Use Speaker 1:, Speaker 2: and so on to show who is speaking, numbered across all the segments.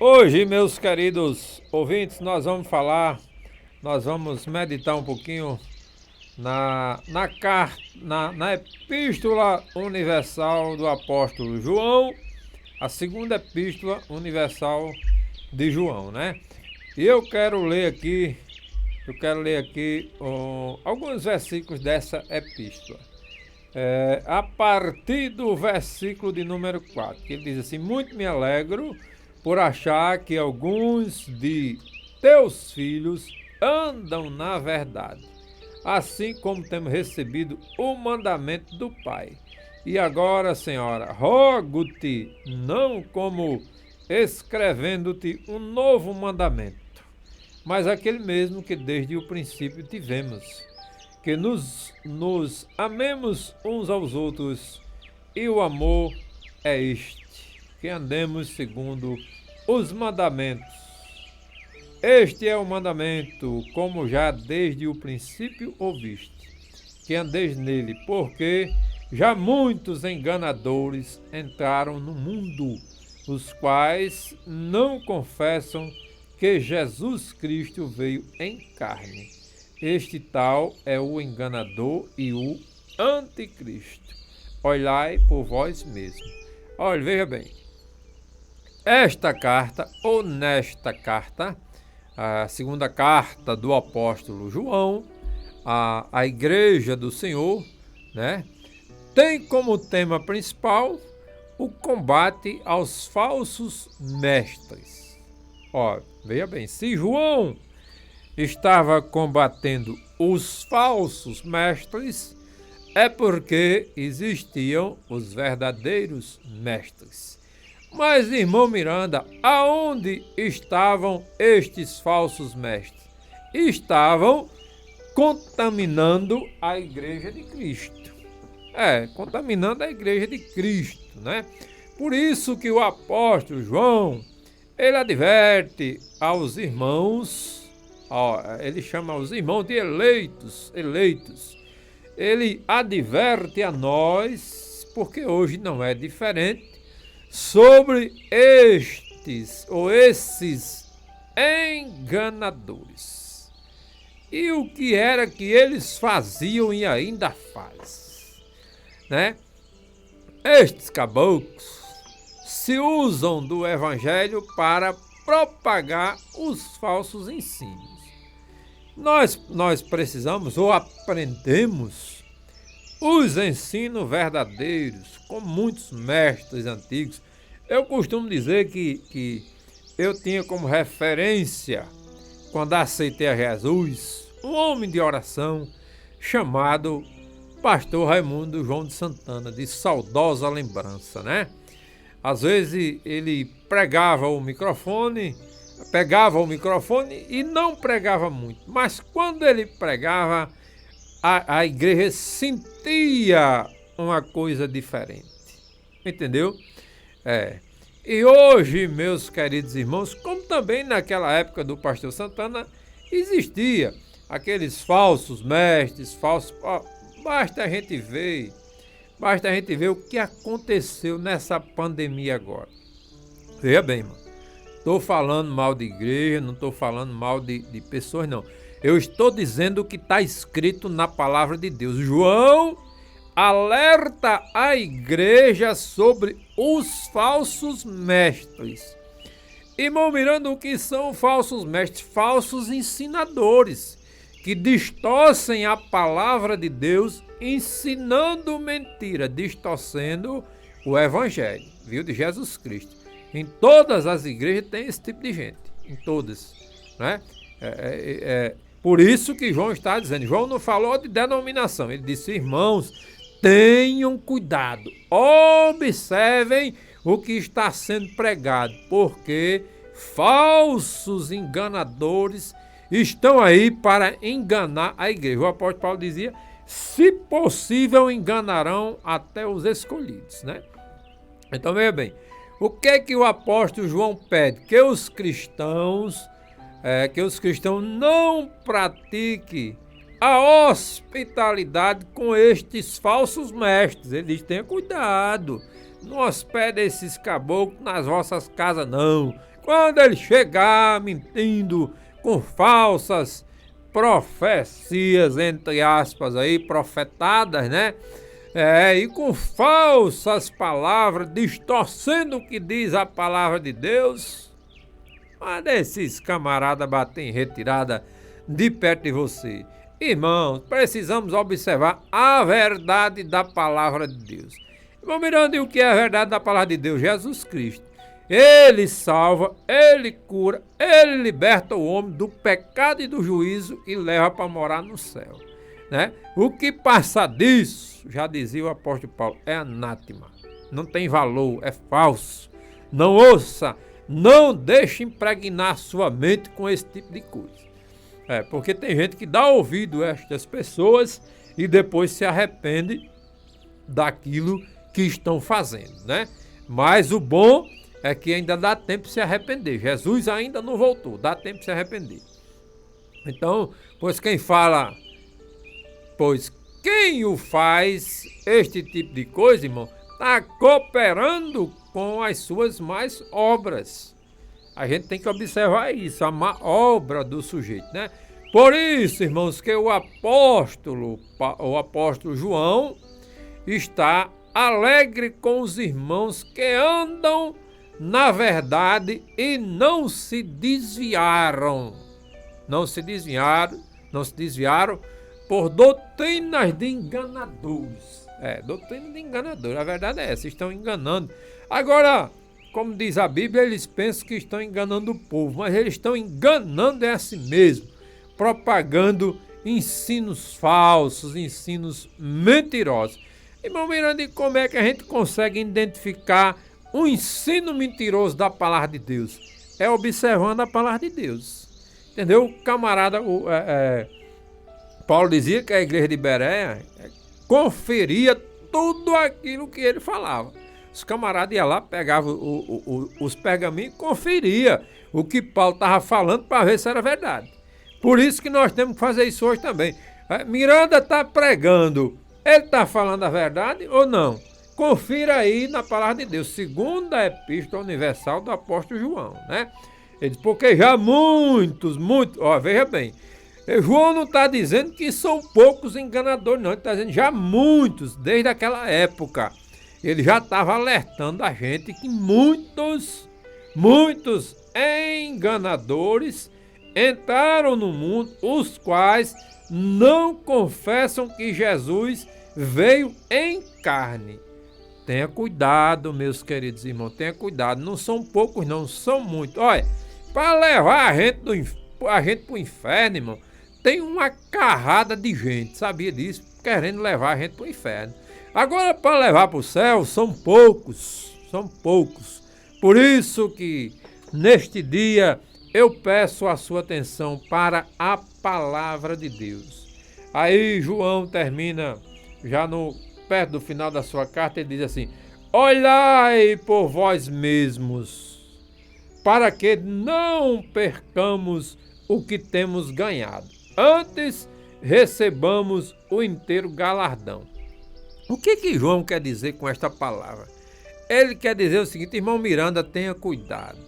Speaker 1: Hoje, meus queridos ouvintes, nós vamos meditar um pouquinho na Epístola Universal do Apóstolo João, a segunda Epístola Universal de João, né? E eu quero ler aqui alguns versículos dessa epístola. A partir do versículo de número 4, que ele diz assim: Muito me alegro por achar que alguns de teus filhos andam na verdade, assim como temos recebido o mandamento do Pai. E agora, Senhora, rogo-te, não como escrevendo-te um novo mandamento, mas aquele mesmo que desde o princípio tivemos, que nos amemos uns aos outros, e o amor é este, que andemos segundo os mandamentos. Este é o mandamento, como já desde o princípio ouviste, que andeis nele, porque já muitos enganadores entraram no mundo, os quais não confessam que Jesus Cristo veio em carne. Este tal é o enganador e o anticristo. Olhai por vós mesmos. Olha, veja bem, nesta carta, a segunda carta do apóstolo João, a igreja do Senhor, né, tem como tema principal o combate aos falsos mestres. Olha, veja bem, se João estava combatendo os falsos mestres, é porque existiam os verdadeiros mestres. Mas, irmão Miranda, aonde estavam estes falsos mestres? Estavam contaminando a igreja de Cristo. Contaminando a igreja de Cristo, né? Por isso que o apóstolo João, ele adverte aos irmãos, ele chama os irmãos de eleitos. Ele adverte a nós, porque hoje não é diferente, sobre esses enganadores. E o que era que eles faziam e ainda faz, né? Estes caboclos se usam do evangelho para propagar os falsos ensinos. Nós precisamos ou aprendemos os ensinos verdadeiros com muitos mestres antigos. Eu costumo dizer que eu tinha como referência, quando aceitei a Jesus, um homem de oração chamado Pastor Raimundo João de Santana, de saudosa lembrança, né? Às vezes ele pegava o microfone e não pregava muito, mas quando ele pregava, a igreja sentia uma coisa diferente, entendeu? E hoje, meus queridos irmãos, como também naquela época do pastor Santana, existia aqueles falsos mestres, basta a gente ver o que aconteceu nessa pandemia agora. Veja bem, mano. Estou falando mal de igreja, não estou falando mal de pessoas, não. Eu estou dizendo o que está escrito na palavra de Deus. João alerta a igreja sobre os falsos mestres. Irmão Miranda, o que são falsos mestres? Falsos ensinadores, que distorcem a palavra de Deus, ensinando mentira, distorcendo o evangelho, viu, de Jesus Cristo. Em todas as igrejas tem esse tipo de gente, em todas, né? Por isso que João está dizendo, João não falou de denominação, ele disse: irmãos, tenham cuidado, observem o que está sendo pregado, porque falsos enganadores estão aí para enganar a igreja. O apóstolo Paulo dizia: se possível enganarão até os escolhidos, né? Então veja bem, o que é que o apóstolo João pede? Que os cristãos não pratiquem a hospitalidade com estes falsos mestres. Ele diz: tenha cuidado, não hospede esses caboclos nas vossas casas, não. quando ele chegar mentindo com falsas profecias, entre aspas aí, profetadas, né? E com falsas palavras, distorcendo o que diz a palavra de Deus, manda esses camaradas bater em retirada de perto de você. Irmãos, precisamos observar a verdade da palavra de Deus. Irmão Miranda, e o que é a verdade da palavra de Deus? Jesus Cristo. Ele salva, ele cura, ele liberta o homem do pecado e do juízo e leva para morar no céu, né? O que passa disso, já dizia o apóstolo Paulo, é anátema, não tem valor, é falso. Não ouça, não deixe impregnar sua mente com esse tipo de coisa. Porque tem gente que dá ouvido a estas pessoas e depois se arrepende daquilo que estão fazendo, né? Mas o bom é que ainda dá tempo de se arrepender. Jesus ainda não voltou, dá tempo de se arrepender. Então, pois quem o faz, este tipo de coisa, irmão, está cooperando com as suas más obras. A gente tem que observar isso, a má obra do sujeito, né? Por isso, irmãos, que o apóstolo João está alegre com os irmãos que andam na verdade e não se desviaram. Não se desviaram por doutrinas de enganadores. Doutrina de enganadores. A verdade é essa, estão enganando. Agora, como diz a Bíblia, eles pensam que estão enganando o povo, mas eles estão enganando a si mesmo, propagando ensinos falsos, ensinos mentirosos. Irmão Miranda, e como é que a gente consegue identificar um ensino mentiroso da palavra de Deus? É observando a palavra de Deus. Entendeu? O camarada, Paulo dizia que a igreja de Bereia conferia tudo aquilo que ele falava. Os camaradas iam lá, pegavam os pergaminhos e conferia o que Paulo estava falando para ver se era verdade. Por isso que nós temos que fazer isso hoje também. Miranda está pregando, ele está falando a verdade ou não? Confira aí na palavra de Deus, segundo a Epístola Universal do apóstolo João, né? Ele diz, porque já muitos, veja bem, João não está dizendo que são poucos enganadores, não, ele está dizendo já muitos, desde aquela época. Ele já estava alertando a gente que muitos enganadores entraram no mundo, os quais não confessam que Jesus veio em carne. Tenha cuidado, meus queridos irmãos, tenha cuidado. Não são poucos, não, são muitos. Olha, para levar a gente para o inferno, irmão, tem uma carrada de gente, sabia disso? Querendo levar a gente para o inferno. Agora, para levar para o céu, são poucos. Por isso que, neste dia, eu peço a sua atenção para a palavra de Deus. Aí, João termina, já perto do final da sua carta, ele diz assim, olhai por vós mesmos, para que não percamos o que temos ganhado. Antes, recebamos o inteiro galardão. O que João quer dizer com esta palavra? Ele quer dizer o seguinte, irmão Miranda, tenha cuidado.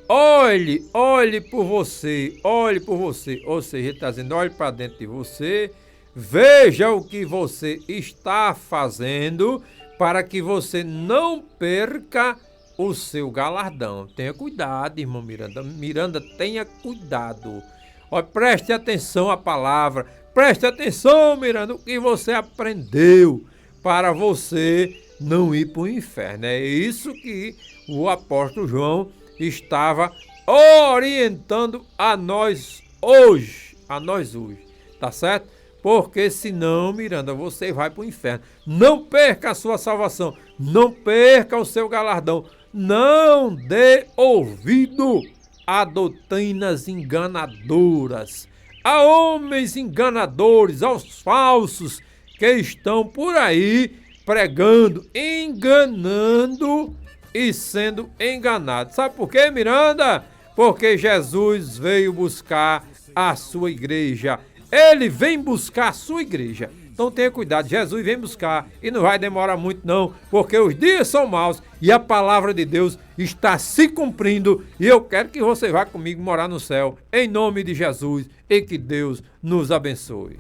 Speaker 1: Olhe por você. Ou seja, ele está dizendo, olhe para dentro de você, veja o que você está fazendo para que você não perca o seu galardão. Tenha cuidado, irmão Miranda. Miranda, tenha cuidado. Preste atenção à palavra. Preste atenção, Miranda, o que você aprendeu para você não ir para o inferno. É isso que o apóstolo João estava orientando a nós hoje. Tá certo? Porque senão, Miranda, você vai para o inferno. Não perca a sua salvação. Não perca o seu galardão. Não dê ouvido a doutrinas enganadoras, a homens enganadores, aos falsos que estão por aí pregando, enganando e sendo enganados. Sabe por quê, Miranda? Porque Jesus veio buscar a sua igreja. Ele vem buscar a sua igreja. Então tenha cuidado, Jesus vem buscar e não vai demorar muito não, porque os dias são maus e a palavra de Deus está se cumprindo e eu quero que você vá comigo morar no céu, em nome de Jesus, e que Deus nos abençoe.